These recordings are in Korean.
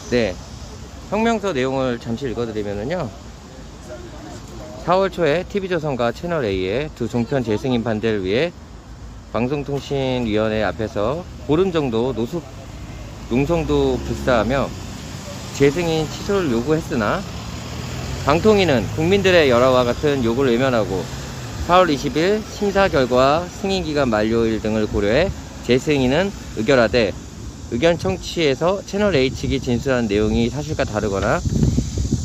네, 성명서 내용을 잠시 읽어드리면요, 4월 초에 TV조선과 채널A의 두 종편 재승인 반대를 위해 방송통신위원회 앞에서 보름 정도 농성도 불사하며 재승인 취소를 요구했으나 방통위는 국민들의 열화와 같은 요구를 외면하고 4월 20일 심사 결과 승인기간 만료일 등을 고려해 재승인은 의결하되, 의견 청취에서 채널A 측이 진술한 내용이 사실과 다르거나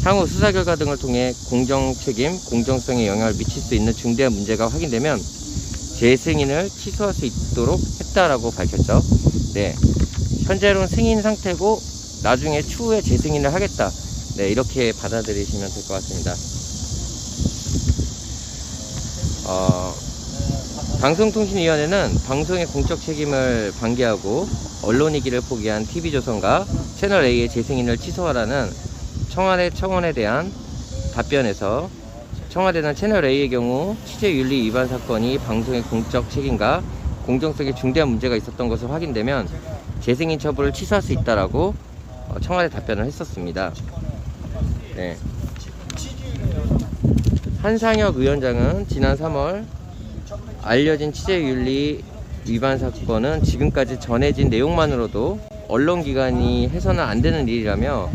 향후 수사 결과 등을 통해 공정 책임, 공정성에 영향을 미칠 수 있는 중대한 문제가 확인되면 재승인을 취소할 수 있도록 했다라고 밝혔죠. 네, 현재로는 승인 상태고 나중에 추후에 재승인을 하겠다. 네, 이렇게 받아들이시면 될 것 같습니다. 방송통신위원회는 방송의 공적 책임을 방기하고 언론이기를 포기한 TV조선과 채널A의 재승인을 취소하라는 청와대 청원에 대한 답변에서, 청와대는 채널A의 경우 취재윤리 위반 사건이 방송의 공적 책임과 공정성에 중대한 문제가 있었던 것으로 확인되면 재승인 처분을 취소할 수 있다라고 청와대 답변을 했었습니다. 네. 한상혁 위원장은 지난 3월 알려진 취재윤리 위반 사건은 지금까지 전해진 내용만으로도 언론기관이 해서는 안 되는 일이라며,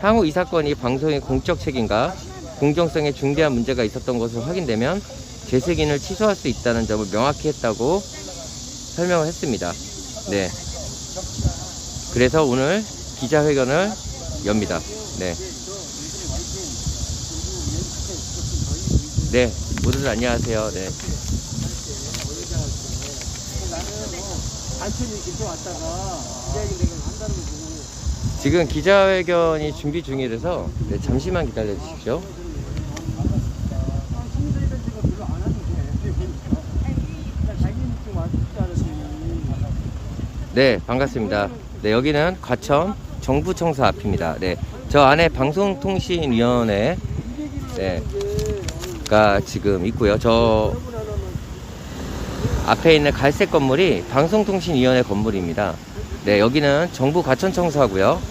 향후 이 사건이 방송의 공적 책임과 공정성에 중대한 문제가 있었던 것으로 확인되면 재승인을 취소할 수 있다는 점을 명확히 했다고 설명을 했습니다. 네. 그래서 오늘 기자회견을 엽니다. 네. 네, 모두들 안녕하세요. 네. 지금 기자회견이 준비 중이라서 네, 잠시만 기다려 주십시오. 네, 반갑습니다. 네, 여기는 과천 정부청사 앞입니다. 네, 저 안에 방송통신위원회 가 지금 있고요. 저 앞에 있는 갈색 건물이 방송통신위원회 건물입니다. 네, 여기는 정부 과천청사고요.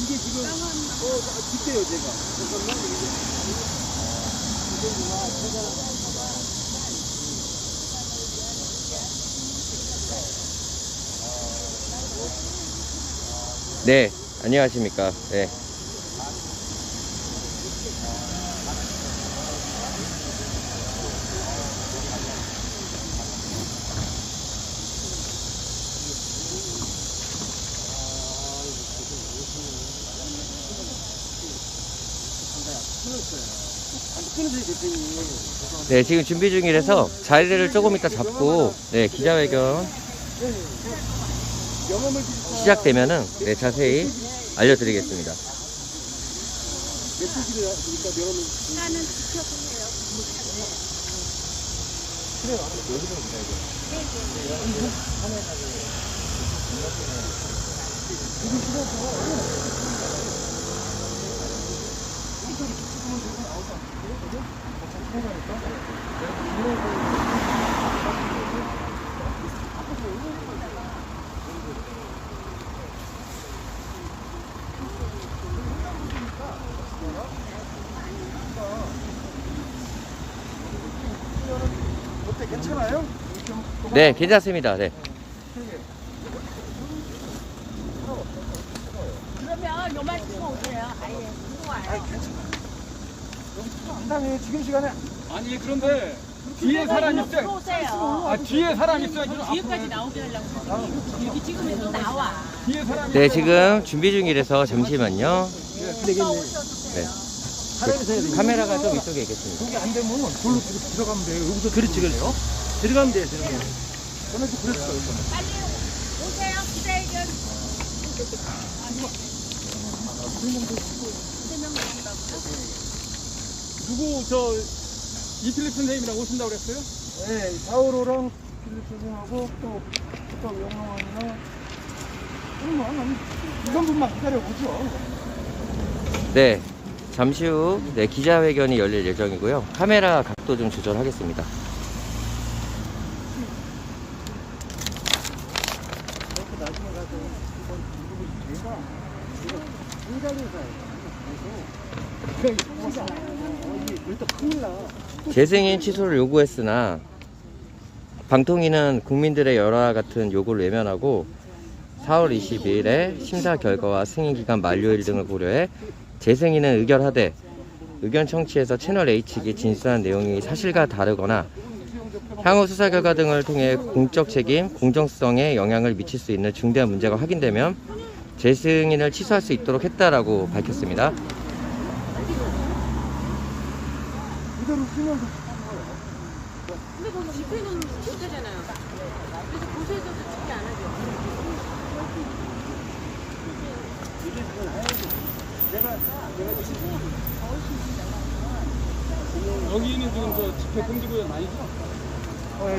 이게 지금 빗대요 제가. 네, 안녕하십니까. 네. 네, 지금 준비 중이라서 자리를 조금 이따 잡고, 네, 기자회견 시작되면은 네, 자세히 알려드리겠습니다. 나는 지켜보세요. 어때, 괜찮아요? 네, 괜찮습니다. 네. 그러면 요만 치고 오세요. 아예 와요. 상당히 지금 시간에 아니 그런데 뒤에 사람 있어요. 들어오세요. 아 뒤에 사람 있어요. 뒤에까지 나오게 하려고. 여기 찍으면서 나와. 뒤에 사람. 네, 지금 준비 중이라서 잠시만요. 네. 카메라가 좀 이쪽에 있겠습니다. 그게 안 되면 돌로 들어가면 돼요. 여기서 그렇지 그래요? 들어가면 돼요. 들어가면. 저는 그랬어요. 빨리 오세요. 기자회견. 누구 저 이필립 선생님이랑 오신다고 그랬어요? 네, 사오로랑 필립 선생하고 또 영롱원이나 한 2, 3분만 기다려보죠. 네, 잠시 후 네, 기자회견이 열릴 예정이고요. 카메라 각도 좀 조절하겠습니다. 재승인 취소를 요구했으나 방통위는 국민들의 열화와 같은 요구를 외면하고 4월 20일에 심사 결과와 승인 기간 만료일 등을 고려해 재승인은 의결하되 의견 청취에서 채널A 측이 진술한 내용이 사실과 다르거나 향후 수사 결과 등을 통해 공적 책임, 공정성에 영향을 미칠 수 있는 중대한 문제가 확인되면 재승인을 취소할 수 있도록 했다라고 밝혔습니다. 근데 거기 집회는 진짜잖아요. 그래서 고소해서도 집회 안 하죠. 여기는 지금 저 집회 금지구역 아니죠?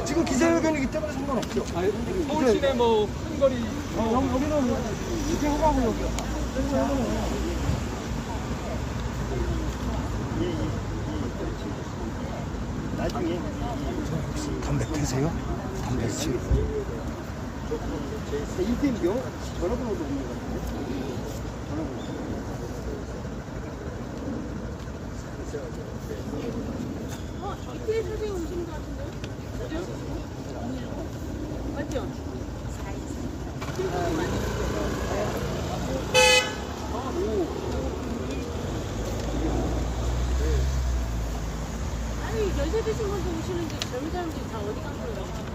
지금 기자회견이기 때문에 상관없죠. 아니, 서울 시내 뭐 큰 거리 여기는 집회 허가구역이야. 나중에 담배 피세요? 담배 치고 이팀교 전화번호도 없는 것 같은데. 이태 선생님 오신 것 같은데요? 맞죠? 아니 연세 드신 분도 오시는데 젊은 사람들이 다 어디 간 거예요?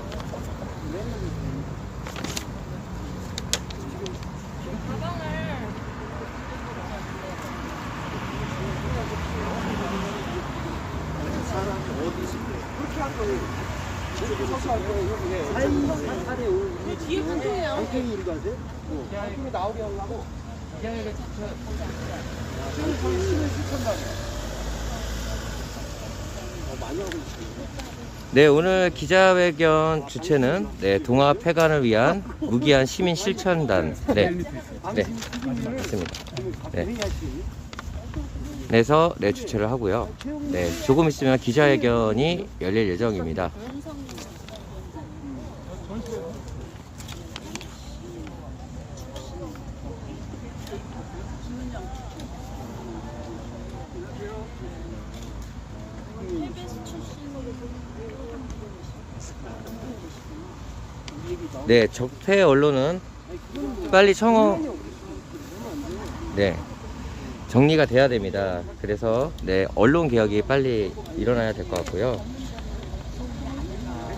뒤에 방통이 나오고 방통이 일가세? 방통이 나오게 하려고 지금 시민 실천단에 많이 하고 있어요. 네, 오늘 기자회견 주체는 네, 동아 폐간을 위한 무기한 시민 실천단 네, 맞습니다. 네. 내서 네, 주최를 하고요. 네, 조금 있으면 기자회견이 열릴 예정입니다. 네, 적폐 언론은 빨리 네, 정리가 돼야 됩니다. 그래서 네, 언론 개혁이 빨리 일어나야 될 것 같고요.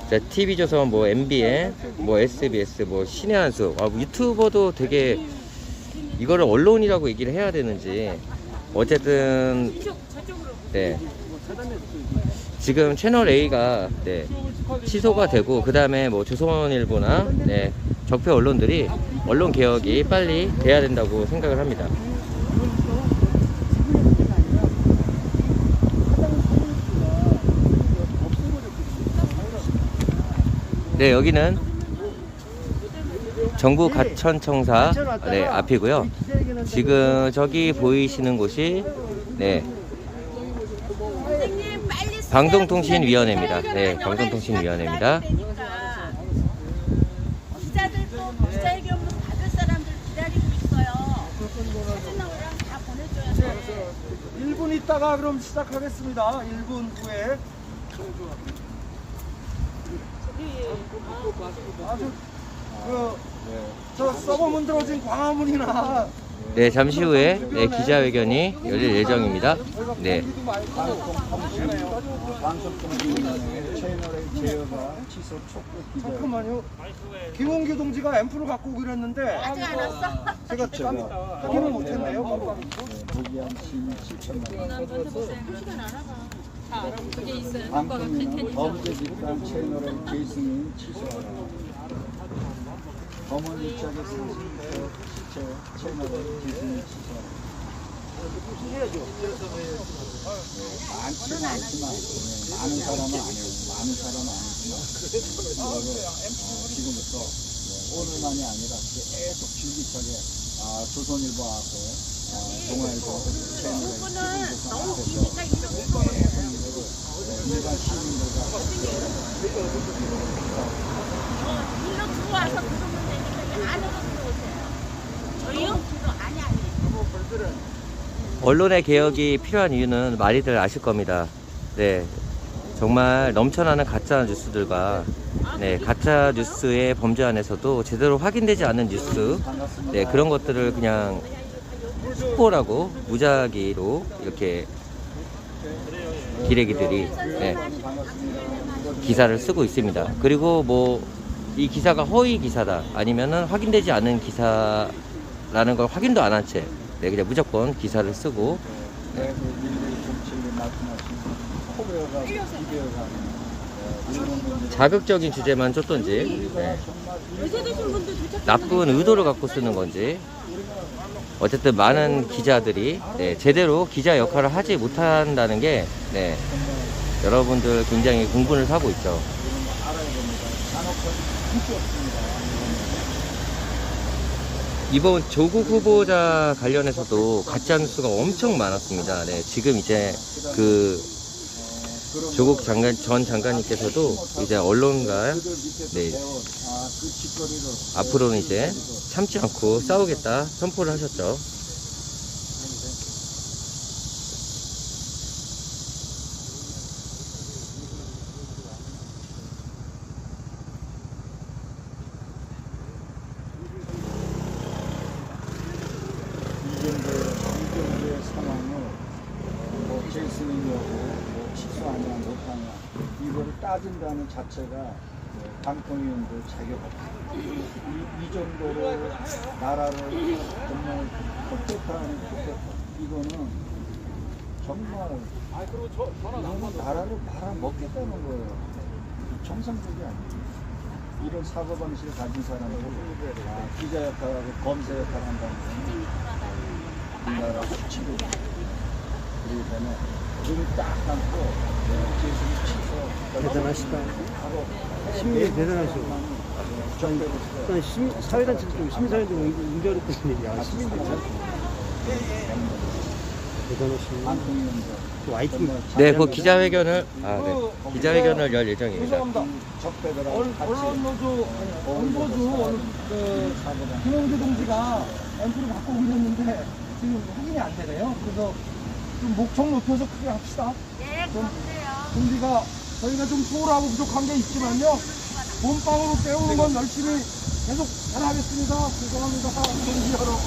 자, TV조선, 뭐 MBN, 뭐 SBS, 뭐 신의 한수, 유튜버도 되게 이거를 언론이라고 얘기를 해야 되는지 어쨌든 네, 지금 채널 A가 네, 취소가 되고 그 다음에 뭐 조선일보나 네, 적폐 언론들이 언론 개혁이 빨리 돼야 된다고 생각을 합니다. 네, 여기는 정부가천청사 네, 앞이고요. 지금 저기 보이시는 곳이 네, 방송통신위원회입니다. 네, 방송통신위원회입니다. 기자들도 기자회견 받을 사람들 기다리고 있어요. 사진 나오랑 다 보내줘야 돼. 1분 있다가 그럼 시작하겠습니다. 1분 후에. 아주 저 서버 문드러진 광화문이나 네, 잠시 후에 네, 기자회견이 열릴 예정입니다. 네. 잠깐만요. 김홍규 동지가 앰프를 갖고 오기로 했는데 아직 안 왔어? 제가 확인을 못했네요. 그게 있어요. 방송인은 범죄 집단 채널의 계승인 취소하라. 검언 일작의 상승표 시체 채널의 계승인 취소하라. 많지는 않지만 많은 사람은 아니에요. 많은 사람은 아니지만 이거를 지금부터 오늘만이 아니라 계속 줄기차게 조선일보하고 동아에서 채널에 그분은 너무 기준조사 기니까 이런 거 일반 시민들과 일로 들어와서 그러면 되니까 안으로 들어오세요. 저희요? 아니. 언론의 개혁이 필요한 이유는 많이들 아실 겁니다. 네, 정말 넘쳐나는 가짜 뉴스들과 네, 가짜 뉴스의 범죄 안에서도 제대로 확인되지 않는 뉴스, 네, 그런 것들을 그냥 속보라고 무작위로 이렇게 기레기들이 네, 기사를 쓰고 있습니다. 그리고 뭐 이 기사가 허위 기사다 아니면은 확인되지 않은 기사라는 걸 확인도 안 한 채 네, 그냥 무조건 기사를 쓰고 네. 정치를 말씀하신 코베어가 비벼가 자극적인 주제만 줬던지 네, 나쁜 의도를 갖고 쓰는 건지 어쨌든 많은 기자들이 네, 제대로 기자 역할을 하지 못한다는 게 네, 여러분들 굉장히 공분을 사고 있죠. 알아야 됩니다. 산업화는 한치 없습니다. 이번 조국 후보자 관련해서도 가짜 뉴스가 엄청 많았습니다. 네, 지금 이제 그 조국 전 장관님께서도 이제 언론과 네, 그 짓거리를 앞으로는 이제 참지 않고 싸우겠다 선포를 하셨죠. 이정도의 상황을 뭐 재승인이라고 뭐 취소하냐 못하냐 이거를 따진다는 자체가 방통위원도 자격 없어요. 이 정도로 나라를 정말 이거는 정말 이거는 나라를 말아먹겠다는 거예요. 정상적이 아니에요. 이런 사고방식을 가진 사람은 기자 역할하고 검사 역할을 한다는 거는 우리나라 수치로 그리고 저는 눈딱 감고 재수를 치서 대단하시다. 하고 시민이 대단하시고. 일단 사회단체 좀 시민사회도 문제였던 얘기야. 시민들이 참 대단하시네. 방통위원들 또 화이팅. 네, 그 기자회견을 기자회견을 열 예정입니다. 적배들하고 같이 언론노조 김영재 동지가 앰프를 바꾸고 있는데 지금 확인이 안 되네요. 그래서 좀 목청 높여서 크게 합시다. 네, 그런데요. 동지가 저희가 좀 소홀하고 부족한 게 있지만요. 몸빵으로 때우는 건 열심히 계속 잘하겠습니다. 죄송합니다. 동지 여러분.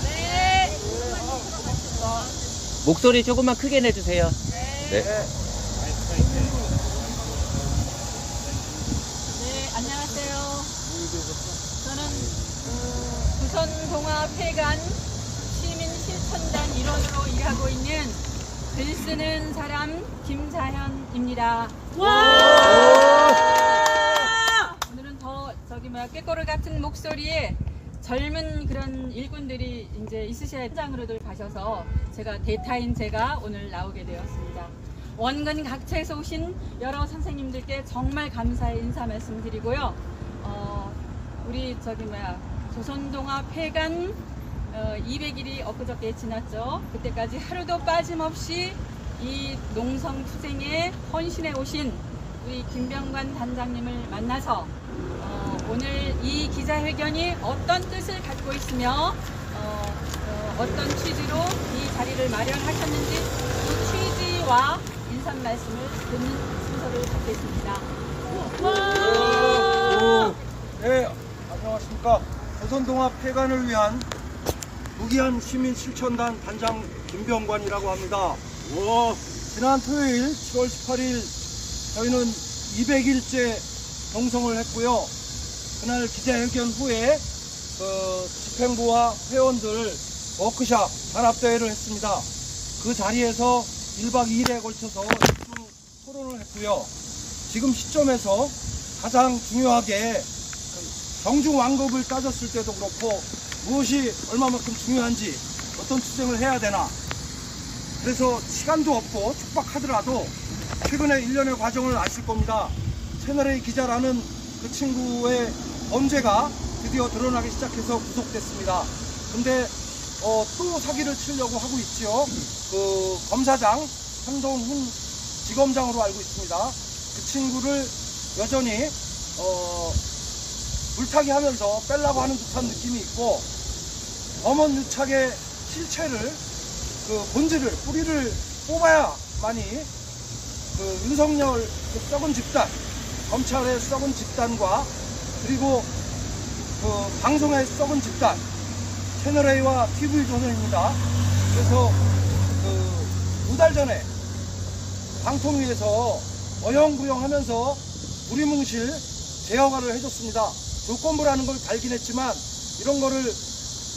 네. 목소리 조금만 크게 내주세요. 네. 네, 안녕하세요. 저는 부선동아폐간 시민실천단 일원으로 일하고 있는 글 쓰는 사람 김자현입니다. 오늘은 더 꾀꼬리 같은 목소리에 젊은 그런 일꾼들이 이제 있으셔야 현장으로들 가셔서 제가 오늘 나오게 되었습니다. 원근 각처에서 오신 여러 선생님들께 정말 감사의 인사 말씀드리고요. 우리 조선동아 폐간 200일이 엊그저께 지났죠. 그때까지 하루도 빠짐없이 이 농성투쟁에 헌신해 오신 우리 김병관 단장님을 만나서 오늘 이 기자회견이 어떤 뜻을 갖고 있으며 어떤 취지로 이 자리를 마련하셨는지 그 취지와 인사 말씀을 듣는 순서를 갖겠습니다. 네, 안녕하십니까. 조선동아 폐간을 위한 무기한 시민 실천단 단장 김병관이라고 합니다. 지난 토요일 7월 18일 저희는 200일째 농성을 했고요. 그날 기자회견 후에 집행부와 회원들 워크샵 단합대회를 했습니다. 그 자리에서 1박 2일에 걸쳐서 토론을 했고요. 지금 시점에서 가장 중요하게 정중왕급을 따졌을 때도 그렇고 무엇이 얼마만큼 중요한지 어떤 투쟁을 해야 되나, 그래서 시간도 없고 촉박하더라도 최근에 일련의 과정을 아실 겁니다. 채널A 기자라는 그 친구의 범죄가 드디어 드러나기 시작해서 구속됐습니다. 근데 또 사기를 치려고 하고 있지요. 그 검사장 한동훈 지검장으로 알고 있습니다. 그 친구를 여전히 물타기 하면서 빼려고 하는 듯한 느낌이 있고, 검언 유착의 실체를, 그 본질을, 뿌리를 뽑아야만이 그 윤석열 그 썩은 집단, 검찰의 썩은 집단과 그리고 그 방송의 썩은 집단, 채널A와 TV조선입니다. 그래서 그 2달 전에 방통위에서 어영부영하면서 우리뭉실 재허가를 해줬습니다. 조건부라는 걸 발견했지만 이런 거를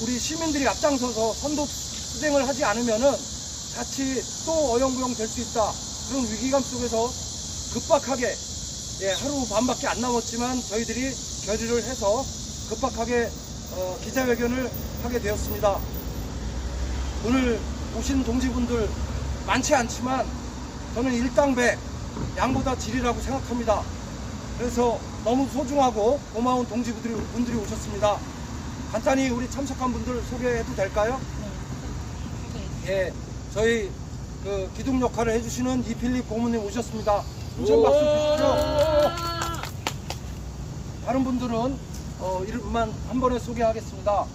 우리 시민들이 앞장서서 선도 수행을 하지 않으면은 자칫 또 어영부영 될 수 있다. 그런 위기감 속에서 급박하게, 하루 반밖에 안 남았지만 저희들이 결의를 해서 급박하게 기자회견을 하게 되었습니다. 오늘 오신 동지분들 많지 않지만 저는 일당백, 양보다 질이라고 생각합니다. 그래서 너무 소중하고 고마운 동지분들이 오셨습니다. 간단히 우리 참석한 분들 소개해도 될까요? 예, 저희 그 기둥 역할을 해주시는 이필립 고문님 오셨습니다. 한번 박수 주십시오. 다른 분들은 이름만 한 번에 소개하겠습니다.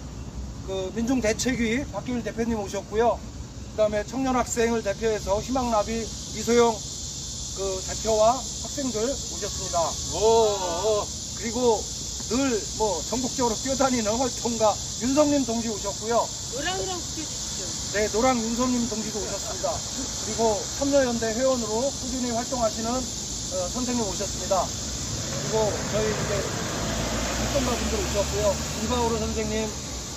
그 민중대책위 박기일 대표님 오셨고요. 그 다음에 청년학생을 대표해서 희망나비 이소영 그 대표와 학생들 오셨습니다. 그리고 늘 뭐 전국적으로 뛰어다니는 활동가 윤성림 동지 오셨고요. 노랑이랑 붙여주십시오. 네, 노랑 윤성림 동지도 오셨습니다. 그리고 참여연대 회원으로 꾸준히 활동하시는 선생님 오셨습니다. 그리고 저희 이제 활동가분들 오셨고요. 이바오르 선생님,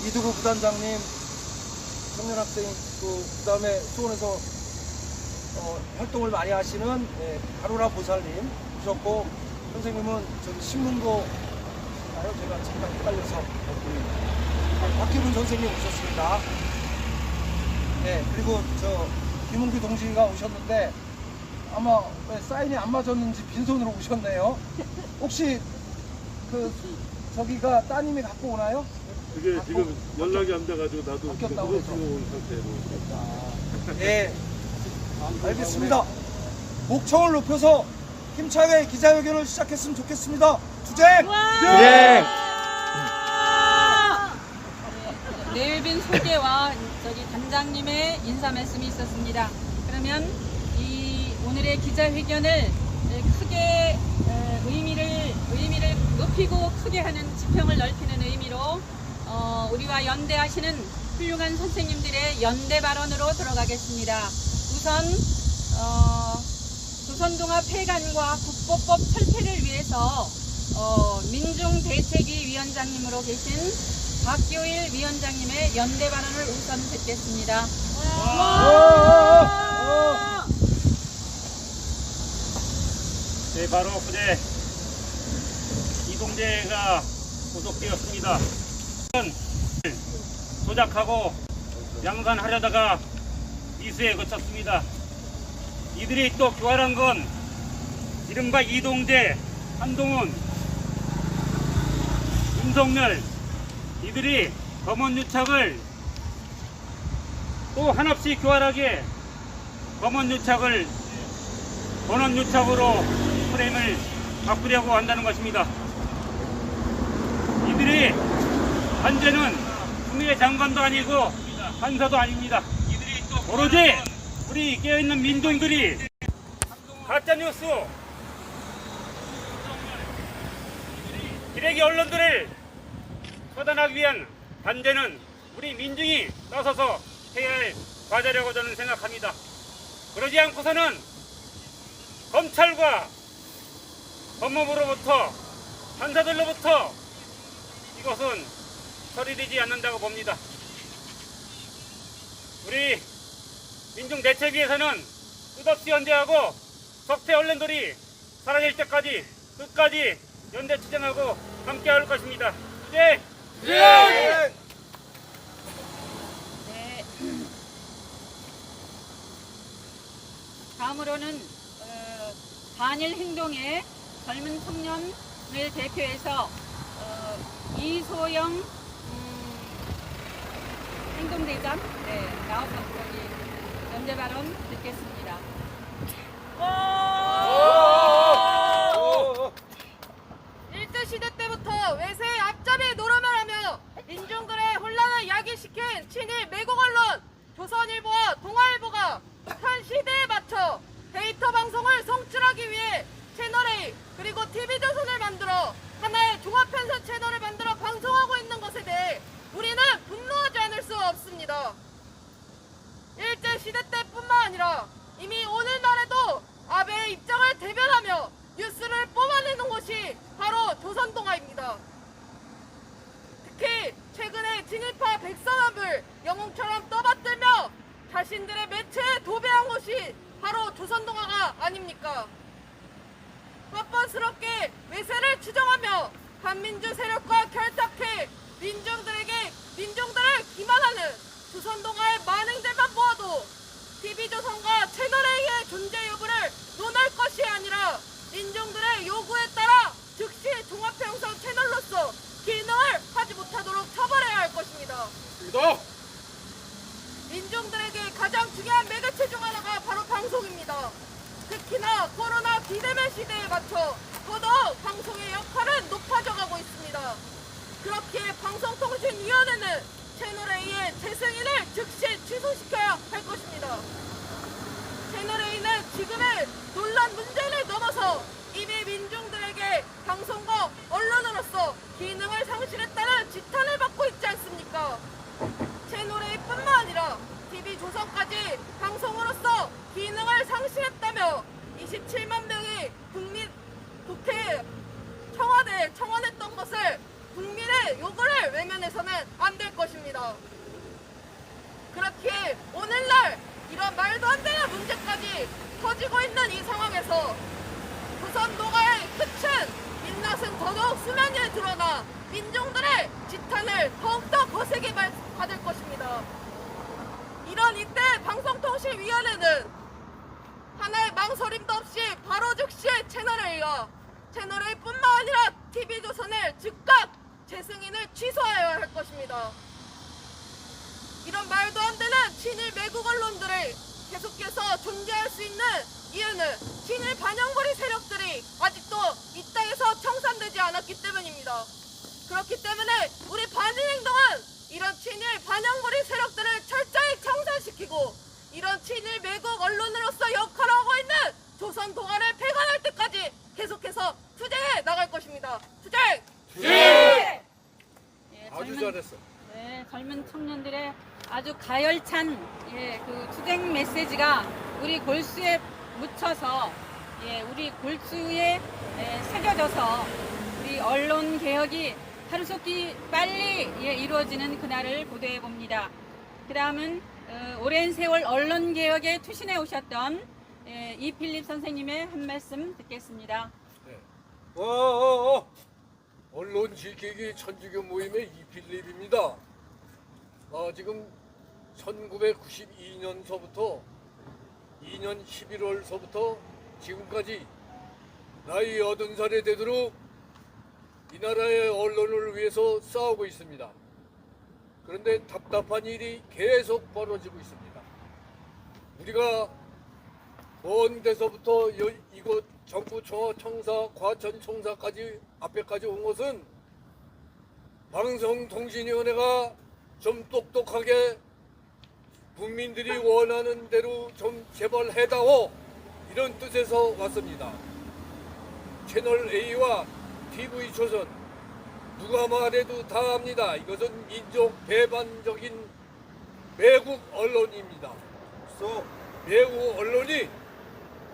이두구 부단장님, 청년학생 그 다음에 수원에서 활동을 많이 하시는 가로라 보살님 오셨고, 선생님은 저기 신문고 제가 잠깐 헷갈려서 박기문 선생님 오셨습니다. 네, 그리고 저 김웅규 동지가 오셨는데 아마 왜 사인이 안 맞았는지 빈손으로 오셨네요. 혹시 그 저기가 따님이 갖고 오나요? 그게 지금 연락이 안 돼가지고 나도 바뀌었다고 그거 해서. 쓰고 온 상태로. 네, 알겠습니다. 목청을 높여서 힘차게 기자회견을 시작했으면 좋겠습니다. 투쟁! 투쟁! 내외빈 소개와 저기 단장님의 인사 말씀이 있었습니다. 그러면 이 오늘의 기자회견을 크게 의미를 높이고 크게 하는 지평을 넓히는 의미로 우리와 연대하시는 훌륭한 선생님들의 연대 발언으로 들어가겠습니다. 우선 조선동합 폐간과 국보법 철폐를 위해서 민중대책위 위원장님으로 계신 박교일 위원장님의 연대 발언을 우선 듣겠습니다. 네, 바로 그제 이동재가 구속되었습니다. 조작하고 양산하려다가 미수에 그쳤습니다. 이들이 또 교활한 건 이른바 이동재, 한동훈, 윤석열, 이들이 검언유착을 또 한없이 교활하게 검언유착을 본원유착으로 프레임을 바꾸려고 한다는 것입니다. 이들이 한재는 추미애 장관도 아니고 판사도 아닙니다. 오로지 우리 깨어있는 민중들이 가짜뉴스, 기레기 언론들을 처단하기 위한 단죄는 우리 민중이 나서서 해야 할 과제라고 저는 생각합니다. 그러지 않고서는 검찰과 법무부로부터 판사들로부터 이것은 처리되지 않는다고 봅니다. 우리 민중대책위에서는 끝없이 연대하고 적폐 언론들이 사라질 때까지 끝까지 연대 투쟁하고 함께할 것입니다. 네. 네. 다음으로는 반일 행동의 젊은 청년을 대표해서 이소영 행동대장 나와서 여기 연대 발언 듣겠습니다. 일제 시대 때부터 외세의 앞잡이 노름을 하며 민중들의 혼란을 야기시킨 친일 매국 언론 조선일보와 동아일보가 현 시대에 맞춰 데이터 방송을 송출하기 위해 채널A 그리고 TV조선을 만들어 하나의 종합편성 채널을 만들어 방송하고 있는 것에 대해 우리는 분노하지 않을 수 없습니다. 일제 시대 때뿐만 아니라 이미 오늘날에도 아베의 입장을 대변하며 뉴스를 뽑아내는 곳이 바로 조선동아입니다. 특히 최근에 진일파 백선압을 영웅처럼 떠받들며 자신들의 매체에 도배한 곳이 바로 조선동아가 아닙니까? 뻔뻔스럽게 외세를 추정하며 반민주 세력과 결탁해 민중들을 기만하는 조선동아의 만행들만 보아도 TV조선과 채널A의 존재 여부를 논할 것이 아니라 민중들의 요구에 따라 즉시 종합형성 채널로서 기능을 하지 못하도록 처벌해야 할 것입니다. 민중들에게 가장 중요한 매개체 중 하나가 바로 방송입니다. 특히나 코로나 비대면 시대에 맞춰 더더욱 방송의 역할은 높아져가고 있습니다. 그렇기에 방송통신위원회는 채널A의 재승인을 즉시 취소시켜야 할 것입니다. 채널A는 지금의 논란 문제를 넘어서 이미 민중들에게 방송과 언론으로서 기능을 상실했다는 지탄을 받고 있지 않습니까? 채널A뿐만 아니라 TV조선까지 방송으로서 기능을 상실했다며 27만 명이 국회 청와대에 청원했던 것을 국민의 요구를 외면해서는 안 될 것입니다. 그렇기에 오늘날 이런 말도 안 되는 문제까지 터지고 있는 이 상황에서 조선동아의 끝은 민낯은 더더욱 수면위에 드러나 민중들의 지탄을 더욱더 거세게 받을 것입니다. 이런 이때 방송통신위원회는 하나의 망설임도 없이 바로 즉시 채널A와 채널A뿐만 아니라 TV조선을 즉각 재승인을 취소하여야 할 것입니다. 이런 말도 안 되는 친일 매국 언론들을 계속해서 존재할 수 있는 이유는 친일 반영고리 세력들이 아직도 이 땅에서 청산되지 않았기 때문입니다. 그렇기 때문에 우리 반일행동은 이런 친일 반영고리 세력들을 철저히 청산시키고 이런 친일 매국 언론으로서 역할을 하고 있는 조선동아를 폐간할 때까지 계속해서 투쟁해 나갈 것입니다. 투쟁! 예, 아주 잘했어. 네, 젊은 청년들의 아주 가열찬 그 투쟁 메시지가 우리 골수에 묻혀서 우리 골수에 새겨져서 우리 언론 개혁이 하루속히 빨리 이루어지는 그날을 고대해 봅니다. 그 다음은 오랜 세월 언론 개혁에 투신해 오셨던 이필립 선생님의 한 말씀 듣겠습니다. 언론 지키기 천주교 모임의 이필립입니다. 지금 1992년서부터 2년 11월서부터 지금까지 나이 80살이 되도록 이 나라의 언론을 위해서 싸우고 있습니다. 그런데 답답한 일이 계속 벌어지고 있습니다. 우리가 먼 데서부터 이곳 정부청사, 과천청사까지 앞에까지 온 것은 방송통신위원회가 좀 똑똑하게 국민들이 원하는 대로 좀 제발 해다오 이런 뜻에서 왔습니다. 채널A와 TV조선 누가 말해도 다 압니다. 이것은 민족 배반적인 매국 언론입니다. 매국 언론이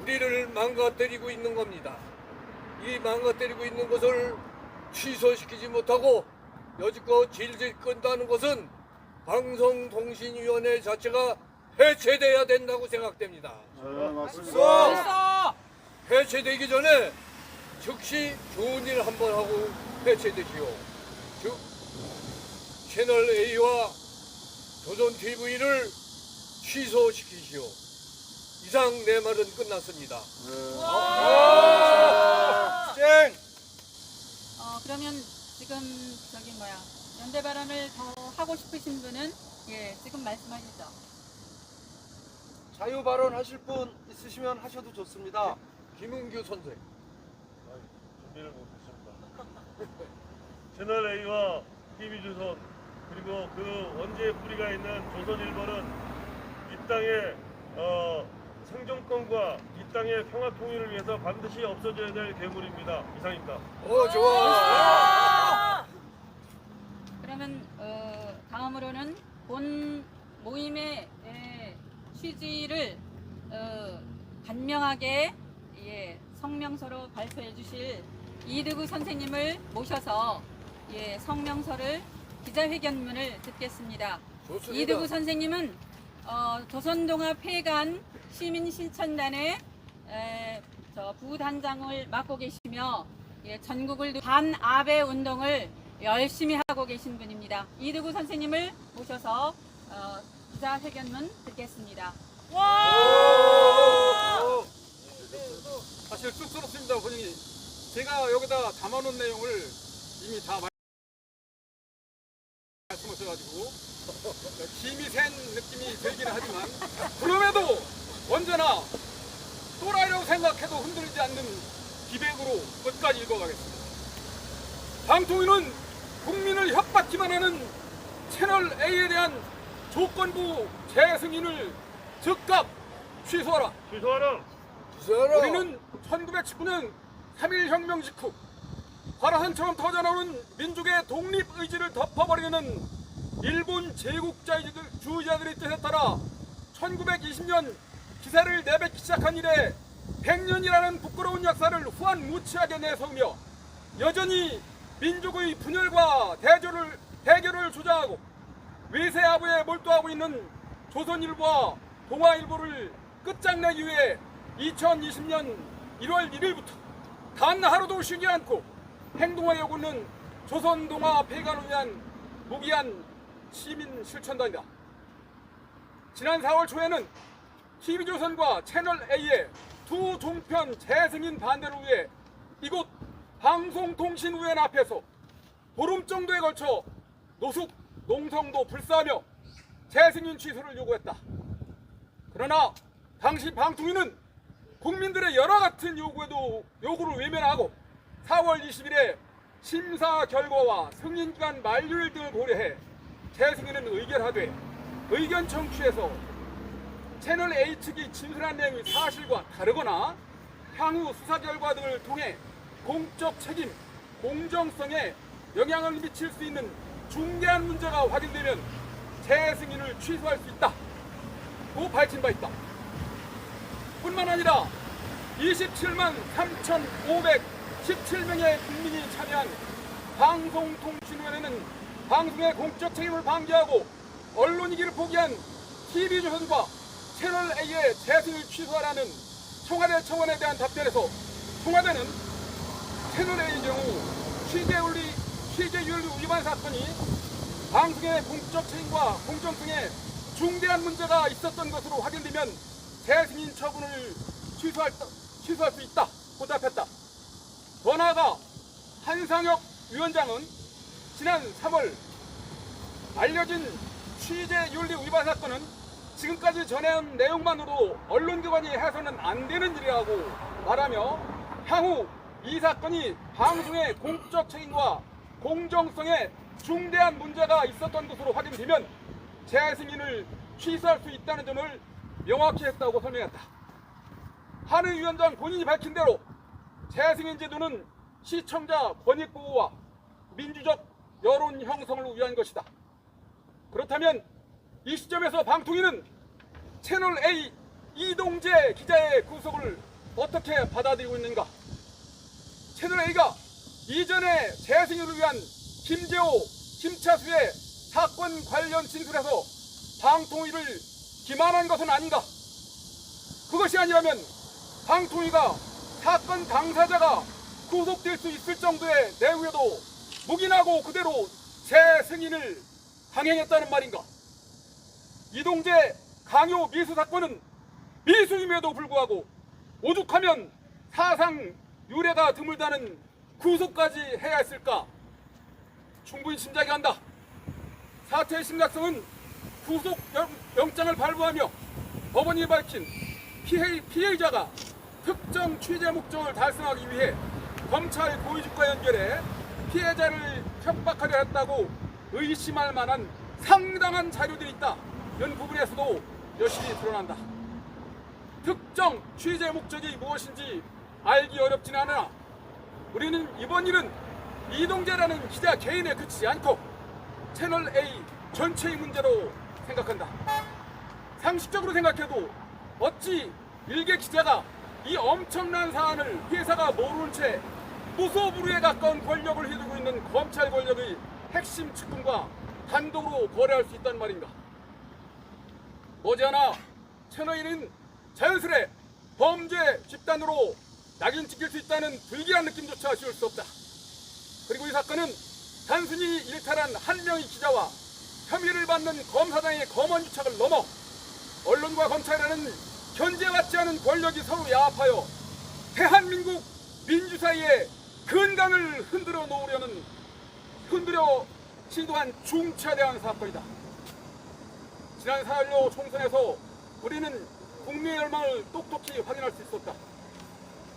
우리를 망가뜨리고 있는 겁니다. 이 망가뜨리고 있는 것을 취소시키지 못하고 여지껏 질질 끈다는 것은 방송통신위원회 자체가 해체돼야 된다고 생각됩니다. 맞습니다. 해체되기 전에 즉시 좋은 일 한번 하고 해체되시오. 즉 채널A와 조선TV를 취소시키시오. 이상 내 말은 끝났습니다. 그러면 지금 연대바람을 더 하고 싶으신 분은 지금 말씀하시죠. 자유 발언하실 분 있으시면 하셔도 좋습니다. 김은규 선생. 준비를 못했습니다. 채널A와 TV조선 그리고 그 원죄의 뿌리가 있는 조선일보는 이 땅의 생존권과 이 땅의 평화 통일을 위해서 반드시 없어져야 될 괴물입니다. 이상입니다. 좋아. 그러면 다음으로는 본 모임의 취지를 간명하게 성명서로 발표해 주실 이드구 선생님을 모셔서 성명서를 기자회견문을 듣겠습니다. 좋습니다. 이드구 선생님은 조선동아폐간 시민실천단의 부단장을 맡고 계시며 전국을 반아베 운동을 열심히 하고 계신 분입니다. 이드구 선생님을 모셔서 기자회견문 듣겠습니다. 사실 쑥스럽습니다. 본인이 제가 여기다 담아놓은 내용을 이미 다 말씀하셔가지고 힘이 센 느낌이 들기는 하지만 그럼에도 언제나 또라이라고 생각해도 흔들리지 않는 기백으로 끝까지 읽어가겠습니다. 방통위는 국민을 협박기만 하는 채널A에 대한 조건부 재승인을 즉각 취소하라. 취소하라. 우리는 1919년 3.1혁명 직후 화라산처럼 터져나오는 민족의 독립의지를 덮어버리는 일본 제국주의자들의 뜻에 따라 1920년 기사를 내뱉기 시작한 이래 100년이라는 부끄러운 역사를 후한무치하게 내세우며 여전히 민족의 분열과 대결을 주장하고 외세아부에 몰두하고 있는 조선일보와 동아일보를 끝장내기 위해 2020년 1월 1일부터 단 하루도 쉬지 않고 행동하려고 하는 조선동아폐간을 위한 무기한 시민 실천단이다. 지난 4월 초에는 TV조선과 채널A의 두 종편 재승인 반대를 위해 이곳 방송통신위원 앞에서 보름 정도에 걸쳐 노숙, 농성도 불사하며 재승인 취소를 요구했다. 그러나 당시 방통위는 국민들의 여러 같은 요구를 외면하고 4월 20일에 심사 결과와 승인기간 만료일 등을 고려해 재승인은 의결하되 의견 청취에서 채널A 측이 진술한 내용이 사실과 다르거나 향후 수사 결과 등을 통해 공적 책임, 공정성에 영향을 미칠 수 있는 중대한 문제가 확인되면 재승인을 취소할 수 있다고 밝힌 바 있다. 뿐만 아니라 27만 3,517명의 국민이 참여한 방송통신위원회는 방송의 공적 책임을 방기하고 언론이기를 포기한 TV조선과 채널A의 재승인을 취소하라는 청와대 청원에 대한 답변에서 청와대는 채널A의 경우 취재윤리 위반 사건이 방송의 공적 책임과 공정성에 중대한 문제가 있었던 것으로 확인되면 재승인 처분을 취소할 수 있다고 답했다. 더 나아가 한상혁 위원장은 지난 3월 알려진 취재윤리 위반 사건은 지금까지 전해온 내용만으로 언론기관이 해서는 안 되는 일이라고 말하며 향후 이 사건이 방송의 공적 책임과 공정성에 중대한 문제가 있었던 것으로 확인되면 재승인을 취소할 수 있다는 점을 명확히 했다고 설명했다. 한우 위원장 본인이 밝힌 대로 재승인 제도는 시청자 권익 보호와 민주적 여론 형성을 위한 것이다. 그렇다면 이 시점에서 방통위는 채널A 이동재 기자의 구속을 어떻게 받아들이고 있는가? 채널A가 이전에 재승인을 위한 김재호, 김차수의 사건 관련 진술에서 방통위를 기만한 것은 아닌가? 그것이 아니라면 방통위가 사건 당사자가 구속될 수 있을 정도의 내용에도 묵인하고 그대로 재승인을 강행했다는 말인가? 이동재 강요 미수 사건은 미수임에도 불구하고 오죽하면 사상 유례가 드물다는 구속까지 해야 했을까? 충분히 짐작이 간다. 사태의 심각성은 구속 영장을 발부하며 법원이 밝힌 피해자가 특정 취재 목적을 달성하기 위해 검찰 고위직과 연결해 피해자를 협박하려 했다고 의심할 만한 상당한 자료들이 있다. 이런 부분에서도 여실히 드러난다. 특정 취재 목적이 무엇인지 알기 어렵진 않으나 우리는 이번 일은 이동재라는 기자 개인에 그치지 않고 채널A 전체의 문제로 생각한다. 상식적으로 생각해도 어찌 일개 기자가 이 엄청난 사안을 회사가 모르는 채 무소불위에 가까운 권력을 휘두르고 있는 검찰 권력의 핵심 측근과 단독으로 거래할 수 있단 말인가. 머지않아 채널A는 자연스레 범죄 집단으로 낙인 찍힐 수 있다는 불길한 느낌조차 지울 수 없다. 그리고 이 사건은 단순히 일탈한 한 명의 기자와 혐의를 받는 검사장의 검언 유착을 넘어 언론과 검찰이라는 견제받지 않은 권력이 서로 야합하여 대한민국 민주사회의 근간을 흔들어 시도한 중차대한 사건이다. 지난 4.16 총선에서 우리는 국민의 열망을 똑똑히 확인할 수 있었다.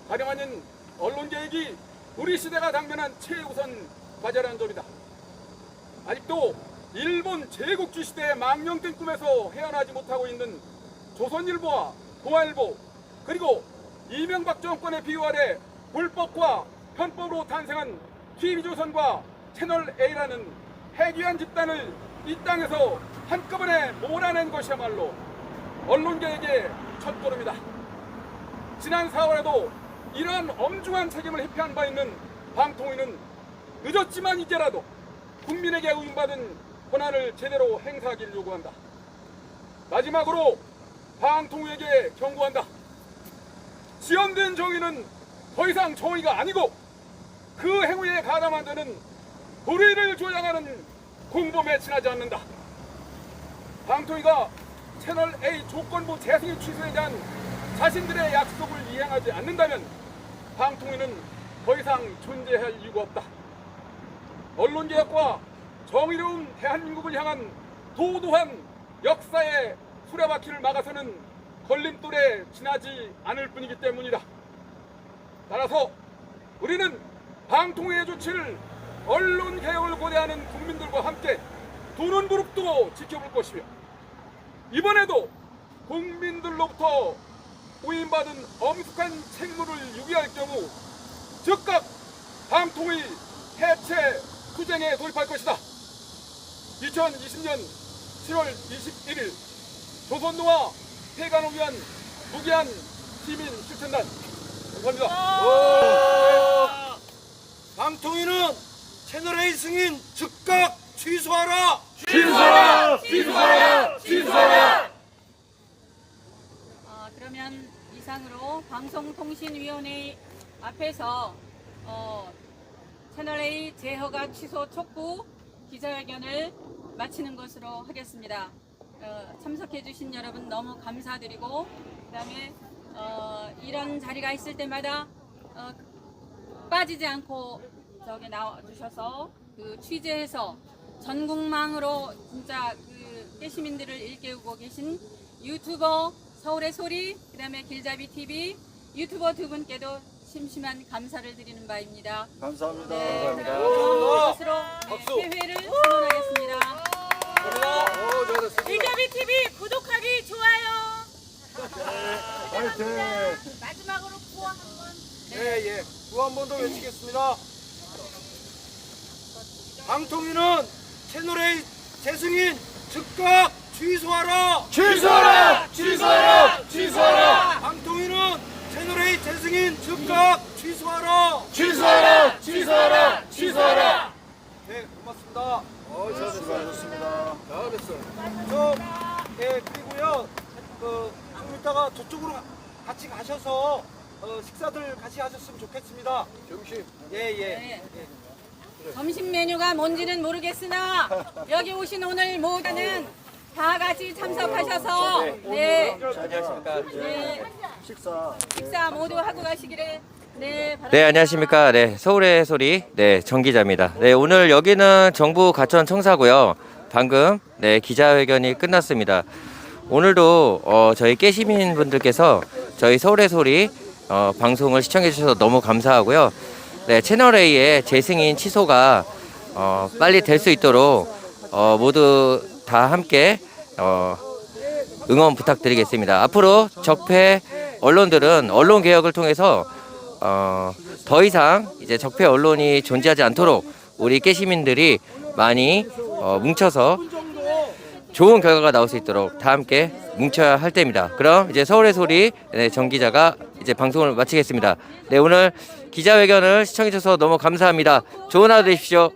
가령하는 언론개혁이 우리 시대가 당면한 최우선 과제라는 점이다. 아직도 일본 제국주의 시대의 망령된 꿈에서 헤어나지 못하고 있는 조선일보와 동아일보 그리고 이명박 정권의 비호 아래 불법과 편법으로 탄생한 TV조선과 채널A라는 해괴한 집단을 이 땅에서 한꺼번에 몰아낸 것이야말로 언론개혁의 첫걸음이다. 지난 4월에도 이러한 엄중한 책임을 회피한 바 있는 방통위는 늦었지만 이제라도 국민에게 의존받은 권한을 제대로 행사하기를 요구한다. 마지막으로 방통위에게 경고한다. 지연된 정의는 더 이상 정의가 아니고 그 행위에 가담한 자는 불의를 조장하는 공범에 지나지 않는다. 방통위가 채널A 조건부 재승인 취소에 대한 자신들의 약속을 이행하지 않는다면 방통위는 더 이상 존재할 이유가 없다. 언론개혁과 정의로운 대한민국을 향한 도도한 역사의 수레바퀴를 막아서는 걸림돌에 지나지 않을 뿐이기 때문이다. 따라서 우리는 방통위의 조치를 언론개혁을 고대하는 국민들과 함께 두 눈 부릅뜨고 지켜볼 것이며 이번에도 국민들로부터 후임받은 엄숙한 책무를 유기할 경우 즉각 방통위 해체 투쟁에 돌입할 것이다. 2020년 7월 21일 조선노아 폐간을 위한 무기한 시민 실천단 감사합니다. 방통위는 채널A 승인 즉각 취소하라! 취소하라! 취소하라! 취소하라! 그러면 이상으로 방송통신위원회 앞에서 채널A 재허가 취소 촉구 기자회견을 마치는 것으로 하겠습니다. 참석해 주신 여러분 너무 감사드리고 그 다음에 이런 자리가 있을 때마다 빠지지 않고 저기 나와주셔서 그 취재해서 전국망으로 진짜 그 깨시민들을 일깨우고 계신 유튜버 서울의 소리 그 다음에 길잡이 TV 유튜버 두 분께도 심심한 감사를 드리는 바입니다. 감사합니다. 네, 감사합니다. 이것으로 회회를 선언하겠습니다. 길잡이 TV 구독하기 좋아요. 화이팅! 마지막으로 구호 한번. 예. 구호 한 번 더 외치겠습니다. 방통위는 채널A 재승인 즉각 취소하라! 취소하라! 취소하라! 취소하라! 방통위는 채널A 재승인 즉각 취소하라! 취소하라! 취소하라! 취소하라! 네, 고맙습니다. 수고하셨습니다. 잘했어요. 그리고요, 좀 이따가 저쪽으로 같이 가셔서 식사들 같이 하셨으면 좋겠습니다. 점심. 네. 점심 메뉴가 뭔지는 모르겠으나 여기 오신 오늘 모두는 다 같이 참석하셔서 안녕하십니까. 식사 모두 하고 가시기를 네, 안녕하십니까. 네, 서울의 소리, 네, 정 기자입니다. 네, 오늘 여기는 정부 가천 청사고요. 방금, 네, 기자회견이 끝났습니다. 오늘도, 저희 깨시민 분들께서 저희 서울의 소리, 방송을 시청해주셔서 너무 감사하고요. 네, 채널A의 재승인 취소가, 빨리 될 수 있도록, 모두 다 함께, 응원 부탁드리겠습니다. 앞으로 적폐 언론들은 언론 개혁을 통해서 더 이상 이제 적폐 언론이 존재하지 않도록 우리 깨시민들이 많이 뭉쳐서 좋은 결과가 나올 수 있도록 다 함께 뭉쳐야 할 때입니다. 그럼 이제 서울의 소리 정 기자가 이제 방송을 마치겠습니다. 네, 오늘 기자회견을 시청해 주셔서 너무 감사합니다. 좋은 하루 되십시오.